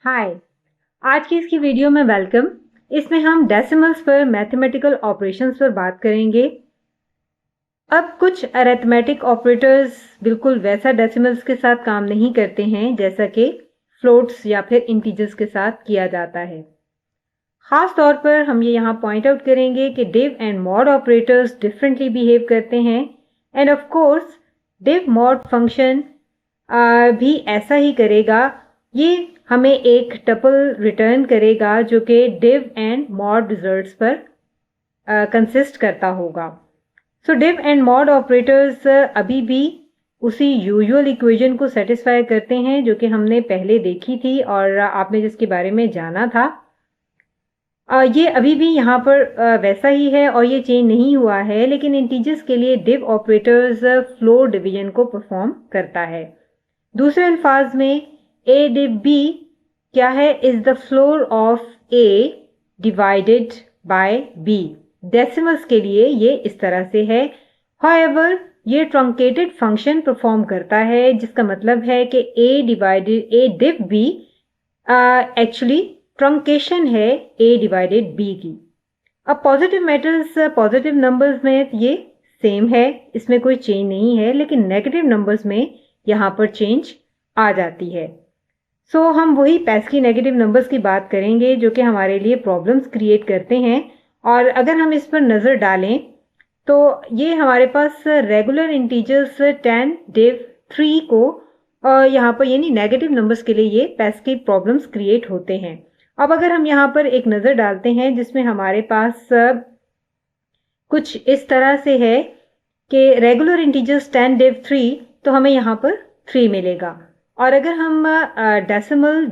हाय। आज की इसकी वीडियो में वेलकम। इसमें हम डेसिमल्स पर मैथमेटिकल ऑपरेशंस पर बात करेंगे। अब कुछ अरिथमेटिक ऑपरेटर्स बिल्कुल वैसा डेसिमल्स के साथ काम नहीं करते हैं जैसा कि फ्लोट्स या फिर इंटीजर्स के साथ किया जाता है। खास तौर पर हम ये यहाँ पॉइंट आउट करेंगे कि div and mod operators differently behave करते हैं end of course div mod function भी ऐसा ही करेगा। ये हमें एक टपल रिटर्न करेगा जो कि डिव एंड मॉड रिजल्ट्स पर कंसिस्ट करता होगा। सो डिव एंड मॉड ऑपरेटर्स अभी भी उसी यूजुअल इक्वेशन को सेटिस्फाई करते हैं जो कि हमने पहले देखी थी और आपने जिसके बारे में जाना था। ये अभी भी यहाँ पर वैसा ही है और ये चेंज नहीं हुआ है, लेकिन इंटीजर्स के लिए डिव ऑपरेटर्स फ्लोर डिवीजन को परफॉर्म करता है। दूसरे अल्फाज में ए डिव बी क्या है, is the floor of A divided by B. Decimals के लिए ये इस तरह से है। हाउएवर ये ट्रंकेटेड फंक्शन परफॉर्म करता है, जिसका मतलब है कि ए डिव बी एक्चुअली ट्रंकेशन है ए डिवाइडेड बी की। अब पॉजिटिव मैटर्स पॉजिटिव नंबर्स में ये सेम है, इसमें कोई चेंज नहीं है, लेकिन नेगेटिव नंबर्स में यहाँ पर चेंज आ जाती है। सो हम वही पेस्की नेगेटिव नंबर्स की बात करेंगे जो कि हमारे लिए प्रॉब्लम्स क्रिएट करते हैं। और अगर हम इस पर नज़र डालें तो ये हमारे पास रेगुलर इंटीजर्स 10 डिव 3 को यहाँ पर यानी नेगेटिव नंबर्स के लिए ये पेस्की प्रॉब्लम्स क्रिएट होते हैं। अब अगर हम यहाँ पर एक नज़र डालते हैं जिसमें हमारे पास कुछ इस तरह से है कि रेगुलर इंटीजर्स 10 डिव 3, तो हमें यहाँ पर 3 मिलेगा। और अगर हम डेसिमल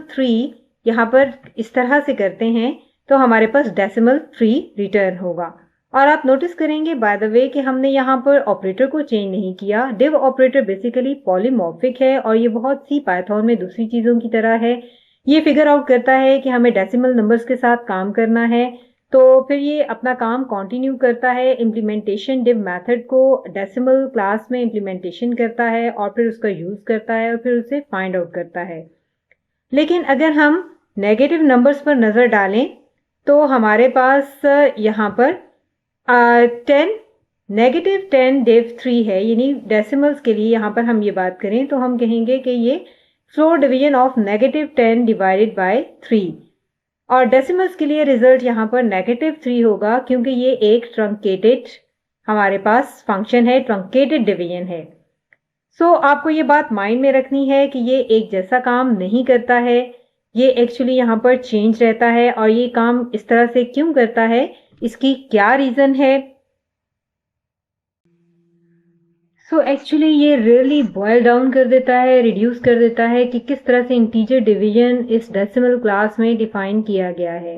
3 यहाँ पर इस तरह से करते हैं तो हमारे पास डेसिमल 3 रिटर्न होगा। और आप नोटिस करेंगे बाय द वे कि हमने यहाँ पर ऑपरेटर को चेंज नहीं किया। डिव ऑपरेटर बेसिकली पॉलीमॉर्फिक है और ये बहुत सी पाइथन में दूसरी चीज़ों की तरह है। ये फिगर आउट करता है कि हमें डेसिमल नंबर्स के साथ काम करना है, तो फिर ये अपना काम कंटिन्यू करता है। इम्प्लीमेंटेशन डिव मेथड को डेसिमल क्लास में इम्प्लीमेंटेशन करता है और फिर उसका यूज़ करता है और फिर उसे फाइंड आउट करता है। लेकिन अगर हम नेगेटिव नंबर्स पर नज़र डालें तो हमारे पास यहाँ पर 10 डिव 3 है, यानी डेसिमल्स के लिए यहाँ पर हम ये बात करें तो हम कहेंगे कि ये floor division of -10 divided by 3। और डेसिमल्स के लिए रिजल्ट यहाँ पर -3 होगा क्योंकि ये एक ट्रंकेटेड हमारे पास फंक्शन है, ट्रंकेटेड डिवीजन है। सो आपको ये बात माइंड में रखनी है कि ये एक जैसा काम नहीं करता है, ये एक्चुअली यहाँ पर चेंज रहता है। और ये काम इस तरह से क्यों करता है, इसकी क्या रीज़न है। सो एक्चुअली ये रियली बॉयल डाउन कर देता है, रिड्यूस कर देता है कि किस तरह से इंटीजर डिवीजन इस डेसिमल क्लास में डिफाइन किया गया है।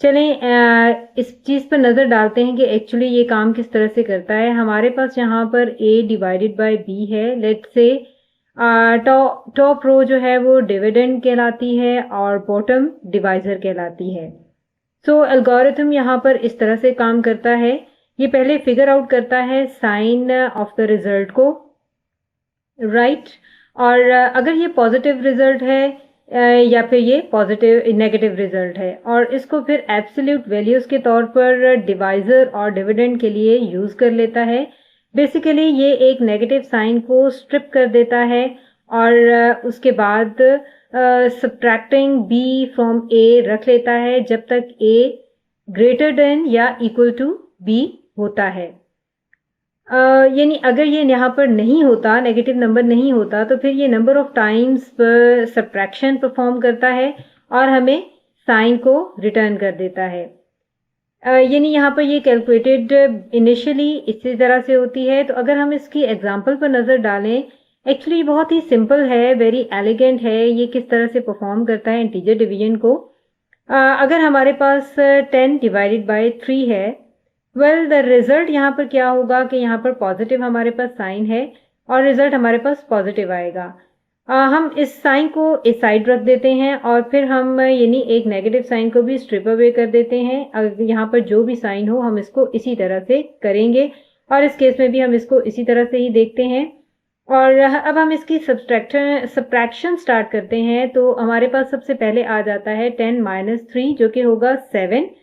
चलें इस चीज़ पर नज़र डालते हैं कि एक्चुअली ये काम किस तरह से करता है। हमारे पास यहाँ पर a डिवाइडेड बाय b है। लेट्स से टॉप रो जो है वो डिविडेंड कहलाती है और बॉटम डिवाइजर कहलाती है। सो एल्गोरिथम यहाँ पर इस तरह से काम करता है। ये पहले फिगर आउट करता है साइन ऑफ द रिजल्ट को, राइट। और अगर ये पॉजिटिव रिजल्ट है या फिर ये नेगेटिव रिजल्ट है, और इसको फिर एब्सोल्यूट वैल्यूज़ के तौर पर डिवाइजर और डिविडेंड के लिए यूज़ कर लेता है। बेसिकली ये एक नेगेटिव साइन को स्ट्रिप कर देता है और उसके बाद सब्ट्रैक्टिंग b फ्रॉम a रख लेता है जब तक a ग्रेटर देन या इक्वल टू b होता है। यानी अगर ये यहाँ पर नहीं होता, नेगेटिव नंबर नहीं होता, तो फिर ये नंबर ऑफ टाइम्स पर सब्ट्रैक्शन परफॉर्म करता है और हमें साइन को रिटर्न कर देता है। यानी यहाँ पर ये कैलकुलेटेड इनिशियली इसी तरह से होती है। तो अगर हम इसकी एग्जांपल पर नज़र डालें, एक्चुअली बहुत ही सिंपल है, वेरी एलिगेंट है। ये किस तरह से परफॉर्म करता है इंटीजर डिवीजन को। अगर हमारे पास 10 डिवाइडेड बाय 3 है, वेल द रिजल्ट यहाँ पर क्या होगा कि यहाँ पर पॉजिटिव हमारे पास साइन है और रिजल्ट हमारे पास पॉजिटिव आएगा। हम इस साइन को इस साइड रख देते हैं और फिर हम यानी एक नेगेटिव साइन को भी स्ट्रिप अवे कर देते हैं। अगर यहाँ पर जो भी साइन हो हम इसको इसी तरह से करेंगे और इस केस में भी हम इसको इसी तरह से ही देखते हैं। और अब हम इसकी सब्ट्रैक्शन स्टार्ट करते हैं। तो हमारे पास सबसे पहले आ जाता है 10 माइनस 3 जो कि होगा 7।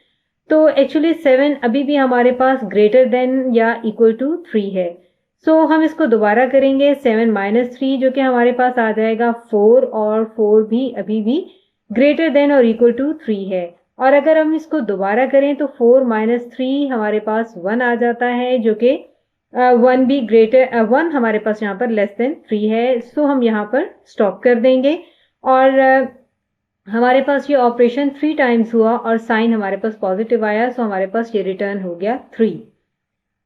तो एक्चुअली 7 अभी भी हमारे पास ग्रेटर देन या इक्वल टू 3 है। सो हम इसको दोबारा करेंगे। 7 माइनस 3 जो कि हमारे पास आ जाएगा 4, और 4 भी अभी भी ग्रेटर देन और इक्वल टू 3 है। और अगर हम इसको दोबारा करें तो 4 माइनस 3 हमारे पास 1 आ जाता है, जो कि 1 भी ग्रेटर 1 हमारे पास यहाँ पर लेस देन 3 है। सो हम यहाँ पर स्टॉप कर देंगे। और हमारे पास ये ऑपरेशन 3 टाइम्स हुआ और साइन हमारे पास पॉजिटिव आया। सो हमारे पास ये रिटर्न हो गया 3।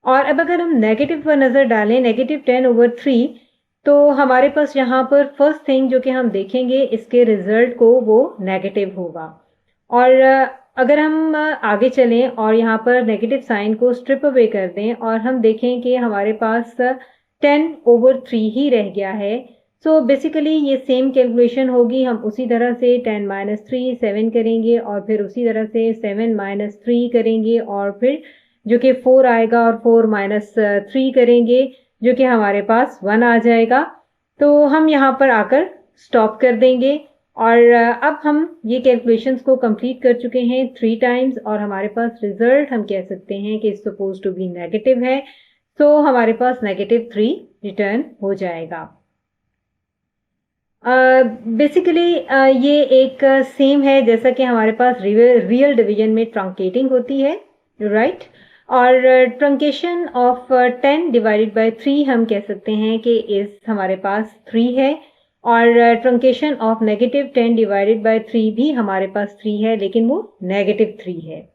और अब अगर हम नेगेटिव पर नज़र डालें, नेगेटिव 10/3, तो हमारे पास यहाँ पर फर्स्ट थिंग जो कि हम देखेंगे, इसके रिजल्ट को वो नेगेटिव होगा। और अगर हम आगे चलें और यहाँ पर नेगेटिव साइन को स्ट्रिप अवे कर दें और हम देखें कि हमारे पास 10/3 ही रह गया है। सो बेसिकली ये सेम कैलकुलेशन होगी। हम उसी तरह से 10 माइनस 3 7 करेंगे, और फिर उसी तरह से 7 माइनस 3 करेंगे, और फिर जो कि 4 आएगा, और 4 माइनस 3 करेंगे जो कि हमारे पास 1 आ जाएगा। तो हम यहाँ पर आकर स्टॉप कर देंगे। और अब हम ये कैलकुलेशंस को कंप्लीट कर चुके हैं 3 टाइम्स, और हमारे पास रिजल्ट हम कह सकते हैं कि सपोज टू बी नेगेटिव है। तो हमारे पास -3 रिटर्न हो जाएगा। बेसिकली ये एक सेम है जैसा कि हमारे पास रियल डिवीजन में ट्रंकेटिंग होती है, राइट। और ट्रंकेशन ऑफ 10 डिवाइडेड बाय 3 हम कह सकते हैं कि इस हमारे पास 3 है। और ट्रंकेशन ऑफ -10 डिवाइडेड बाय 3 भी हमारे पास 3 है, लेकिन वो -3 है।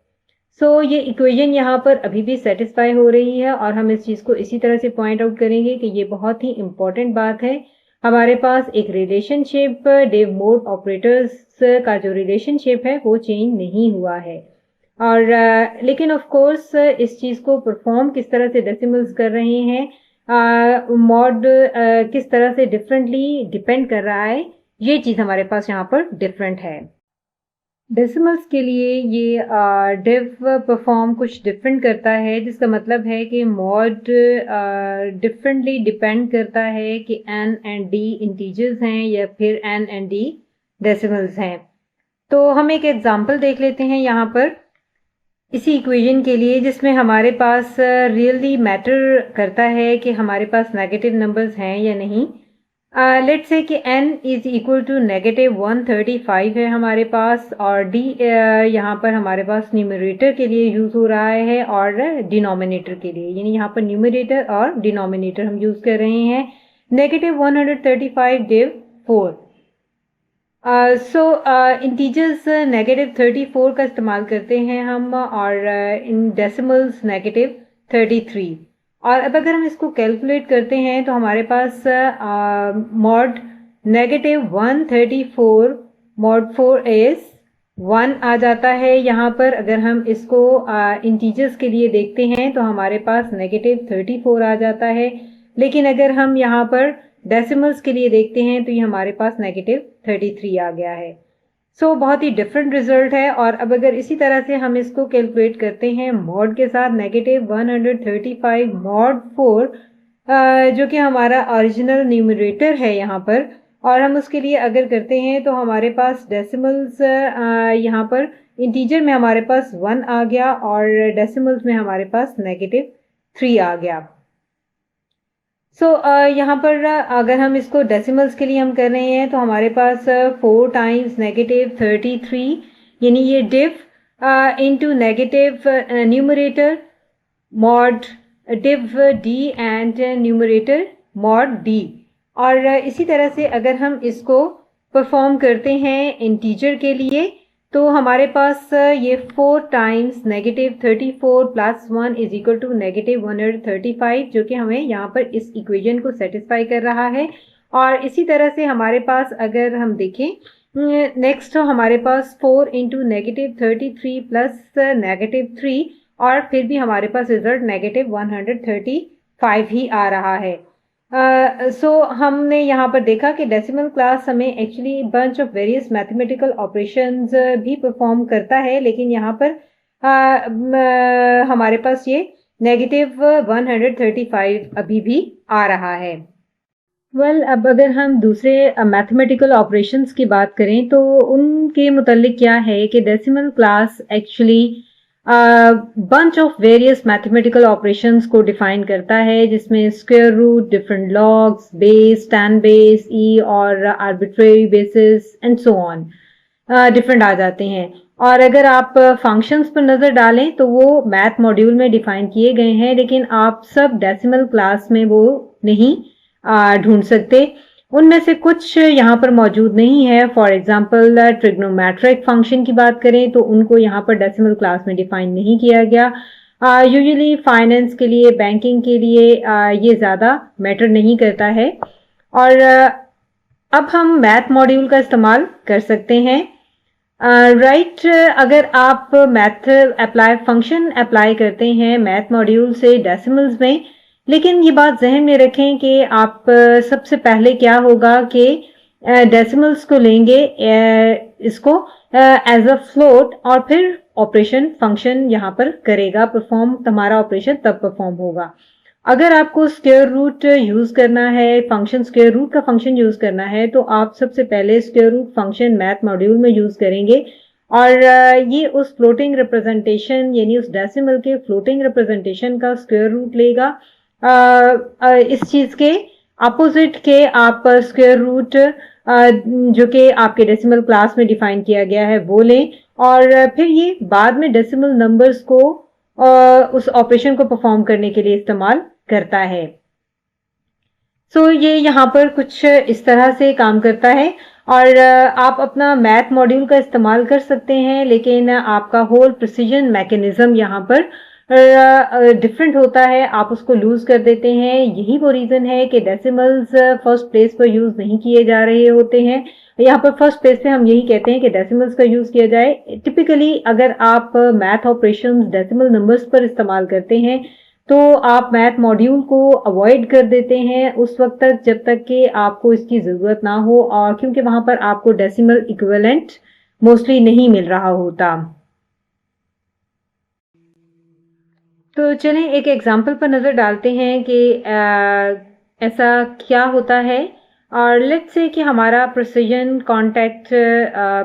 सो ये इक्वेशन यहाँ पर अभी भी सेटिस्फाई हो रही है, और हम इस चीज़ को इसी तरह से पॉइंट आउट करेंगे कि ये बहुत ही इम्पॉर्टेंट बात है। हमारे पास एक रिलेशनशिप डेव मोड ऑपरेटर्स का जो रिलेशनशिप है वो चेंज नहीं हुआ है। और लेकिन ऑफ कोर्स इस चीज़ को परफॉर्म किस तरह से डेसिमल्स कर रहे हैं, मॉड किस तरह से डिफरेंटली डिपेंड कर रहा है, ये चीज़ हमारे पास यहाँ पर डिफरेंट है। डेसिमल्स के लिए ये डिव परफॉर्म कुछ डिफरेंट करता है, जिसका मतलब है कि मॉड डिफरेंटली डिपेंड करता है कि एन एंड डी इंटीजर्स हैं या फिर एन एंड डी डेसिमल्स हैं। तो हम एक एग्जांपल देख लेते हैं यहाँ पर इसी इक्वेशन के लिए, जिसमें हमारे पास रियली मैटर करता है कि हमारे पास नेगेटिव नंबर्स हैं या नहीं। लेट्स से कि n इज इक्वल टू -135 है हमारे पास, और d यहाँ पर हमारे पास न्यूमरेटर के लिए यूज़ हो रहा है और डिनोमिनेटर के लिए, यानी यहाँ पर न्यूमरेटर और डिनोमिनेटर हम यूज़ कर रहे हैं। -135 डिव 4। सो इंटीजर्स -34 का इस्तेमाल करते हैं हम, और इन डेसिमल्स -33। और अब अगर हम इसको कैलकुलेट करते हैं तो हमारे पास मॉड -134 मॉड 4 इज 1 आ जाता है। यहाँ पर अगर हम इसको इंटीजर्स के लिए देखते हैं तो हमारे पास -34 आ जाता है, लेकिन अगर हम यहाँ पर डेसिमल्स के लिए देखते हैं तो ये हमारे पास -33 आ गया है। सो बहुत ही डिफरेंट रिजल्ट है। और अब अगर इसी तरह से हम इसको कैलकुलेट करते हैं मॉड के साथ, -135 मॉड 4 जो कि हमारा ओरिजिनल न्यूमरेटर है यहाँ पर, और हम उसके लिए अगर करते हैं तो हमारे पास डेसिमल्स यहाँ पर इंटीजर में हमारे पास 1 आ गया, और डेसिमल्स में हमारे पास -3 आ गया। सो यहाँ पर अगर हम इसको डेसिमल्स के लिए हम कर रहे हैं तो हमारे पास 4 टाइम्स -33, यानी ये div into negative numerator mod div D and numerator mod D. और इसी तरह से अगर हम इसको परफॉर्म करते हैं इंटीजर के लिए तो हमारे पास ये 4 टाइम्स -34 + 1 इज इक्वल टू -135, जो कि हमें यहाँ पर इस इक्वेशन को सेटिस्फाई कर रहा है। और इसी तरह से हमारे पास अगर हम देखें नेक्स्ट हमारे पास 4 × -33 + -3, और फिर भी हमारे पास रिजल्ट -135 ही आ रहा है। सो हमने यहाँ पर देखा कि डेसिमल क्लास हमें actually bunch of various mathematical operations भी परफॉर्म करता है, लेकिन यहाँ पर हमारे पास ये -135 अभी भी आ रहा है। अब अगर हम दूसरे मैथमेटिकल ऑपरेशंस की बात करें तो उनके मुतल्लिक क्या है कि decimal class actually bunch of various mathematical operations को डिफाइन करता है, जिसमें square root, different logs, base, ten base, e और arbitrary basis and so on different आ जाते हैं। और अगर आप फंक्शंस पर नज़र डालें तो वो मैथ मॉड्यूल में डिफाइन किए गए हैं, लेकिन आप सब डेसिमल क्लास में वो नहीं ढूंढ सकते। उनमें से कुछ यहाँ पर मौजूद नहीं है। फॉर एग्जांपल ट्रिग्नोमेट्रिक फंक्शन की बात करें तो उनको यहाँ पर डेसिमल क्लास में डिफाइन नहीं किया गया। यूजुअली फाइनेंस के लिए, बैंकिंग के लिए ये ज़्यादा मैटर नहीं करता है। और अब हम मैथ मॉड्यूल का इस्तेमाल कर सकते हैं। राइट, अगर आप मैथ फंक्शन अप्लाई करते हैं मैथ मॉड्यूल से डेसिमल्स में, लेकिन ये बात जहन में रखें कि आप सबसे पहले क्या होगा कि डेसिमल्स को लेंगे, इसको एज अ फ्लोट, और फिर ऑपरेशन फंक्शन यहाँ पर करेगा परफॉर्म, हमारा ऑपरेशन तब परफॉर्म होगा। अगर आपको स्क्वायर रूट यूज करना है, फंक्शन स्क्वायर रूट का फंक्शन यूज करना है, तो आप सबसे पहले square root function math module में यूज करेंगे, और ये उस फ्लोटिंग रिप्रेजेंटेशन यानी उस डेसिमल के फ्लोटिंग रिप्रेजेंटेशन का स्क्वायर रूट लेगा। इस चीज के अपोजिट के आप स्क्वायर रूट जो कि आपके डेसिमल क्लास में डिफाइन किया गया है वो लें, और फिर ये बाद में डेसिमल नंबर्स को उस ऑपरेशन को परफॉर्म करने के लिए इस्तेमाल करता है। ये यहाँ पर कुछ इस तरह से काम करता है, और आप अपना मैथ मॉड्यूल का इस्तेमाल कर सकते हैं, लेकिन आपका होल प्रिसीजन मैकेनिज्म यहाँ पर डिफरेंट होता है, आप उसको लूज कर देते हैं। यही वो रीजन है कि डेसिमल्स फर्स्ट प्लेस पर यूज नहीं किए जा रहे होते हैं। यहाँ पर फर्स्ट प्लेस पे हम यही कहते हैं कि डेसिमल्स का यूज किया जाए। टिपिकली अगर आप मैथ ऑपरेशंस डेसिमल नंबर्स पर इस्तेमाल करते हैं तो आप मैथ मॉड्यूल को अवॉइड कर देते हैं उस वक्त तक जब तक कि आपको इसकी ज़रूरत ना हो, और क्योंकि वहां पर आपको डेसिमल इक्विवेलेंट मोस्टली नहीं मिल रहा होता। तो चलें एक एग्जांपल पर नज़र डालते हैं कि ऐसा क्या होता है। और लेट्स से कि हमारा प्रिसीजन कॉन्टैक्ट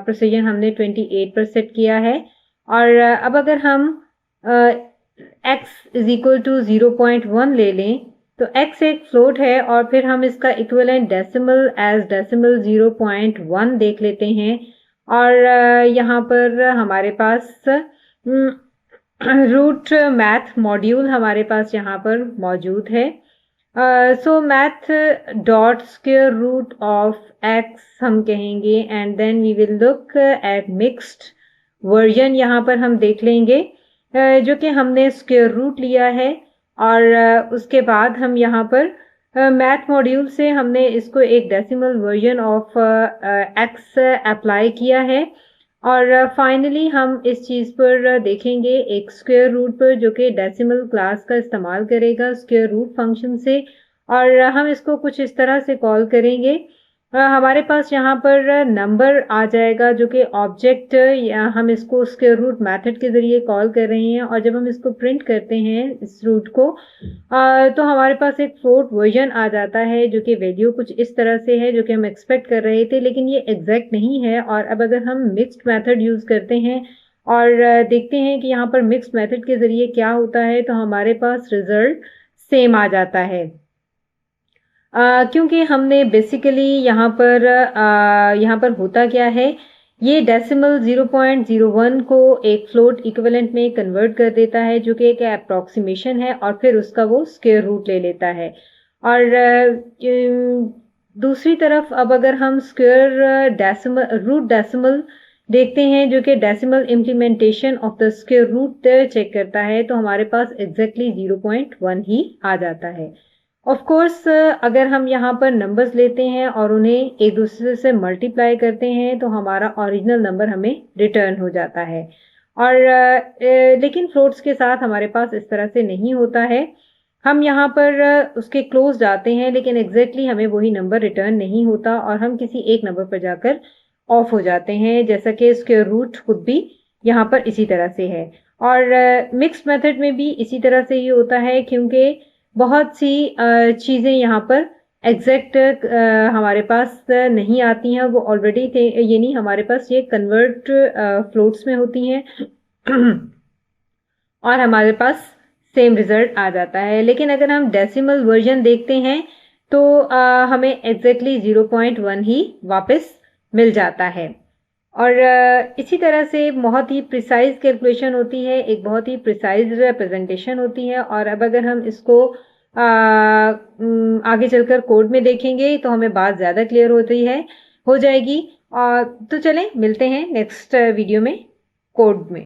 प्रिसीजन हमने 28 पर सेट किया है, और अब अगर हम x इज इक्वल टू 0.1 ले लें तो x एक फ्लोट है, और फिर हम इसका इक्विवेलेंट डेसिमल एज डेसिमल 0.1 देख लेते हैं, और यहाँ पर हमारे पास रूट मैथ मॉड्यूल हमारे पास यहाँ पर मौजूद है। So math dot square root of x हम कहेंगे, and then we will look at mixed version. यहाँ पर हम देख लेंगे जो कि हमने स्क्वायर रूट लिया है, और उसके बाद हम यहाँ पर मैथ मॉड्यूल से हमने इसको एक decimal version of x apply किया है, और फाइनली हम इस चीज़ पर देखेंगे एक स्क्वायर रूट पर जो कि डेसिमल क्लास का इस्तेमाल करेगा स्क्वायर रूट फंक्शन से, और हम इसको कुछ इस तरह से कॉल करेंगे। हमारे पास यहाँ पर नंबर आ जाएगा जो कि ऑब्जेक्ट, हम इसको स्क्वायर रूट मेथड के ज़रिए कॉल कर रहे हैं, और जब हम इसको प्रिंट करते हैं इस रूट को तो हमारे पास एक फ्लोट वर्जन आ जाता है जो कि वैल्यू कुछ इस तरह से है जो कि हम एक्सपेक्ट कर रहे थे, लेकिन ये एग्जैक्ट नहीं है। और अब अगर हम मिक्स्ड मेथड यूज़ करते हैं और देखते हैं कि यहाँ पर मिक्स्ड मेथड के ज़रिए क्या होता है, तो हमारे पास रिजल्ट सेम आ जाता है। क्योंकि हमने बेसिकली यहाँ पर होता क्या है, ये डेसिमल 0.01 को एक फ्लोट इक्विवेलेंट में कन्वर्ट कर देता है जो कि एक अप्रॉक्सीमेशन है, और फिर उसका वो स्क्वायर रूट ले लेता है। और दूसरी तरफ अब अगर हम स्क्वायर डेसिमल रूट डेसिमल देखते हैं जो कि decimal implementation of the square root check करता है, तो हमारे पास एग्जैक्टली 0.1 ही आ जाता है। ऑफ कोर्स अगर हम यहाँ पर नंबर्स लेते हैं और उन्हें एक दूसरे से मल्टीप्लाई करते हैं तो हमारा ओरिजिनल नंबर हमें रिटर्न हो जाता है। और लेकिन फ्लोट्स के साथ हमारे पास इस तरह से नहीं होता है। हम यहाँ पर उसके क्लोज जाते हैं लेकिन एग्जैक्टली हमें वही नंबर रिटर्न नहीं होता, और हम किसी एक नंबर पर जाकर ऑफ हो जाते हैं, जैसा कि स्क्वायर रूट खुद भी यहाँ पर इसी तरह से है। और मिक्स्ड मेथड में भी इसी तरह से ही होता है, क्योंकि बहुत सी चीज़ें यहाँ पर एग्जैक्ट हमारे पास नहीं आती हैं, वो ऑलरेडी थे, यानी हमारे पास ये कन्वर्ट फ्लोट्स में होती हैं और हमारे पास सेम रिजल्ट आ जाता है। लेकिन अगर हम डेसिमल वर्जन देखते हैं तो हमें एग्जैक्टली 0.1 ही वापस मिल जाता है। और इसी तरह से बहुत ही प्रिसाइज कैलकुलेशन होती है, एक बहुत ही प्रिसाइज रिप्रेजेंटेशन होती है। और अब अगर हम इसको आगे चलकर कोड में देखेंगे तो हमें बात ज़्यादा क्लियर होती है, हो जाएगी। और तो चलें मिलते हैं नेक्स्ट वीडियो में कोड में।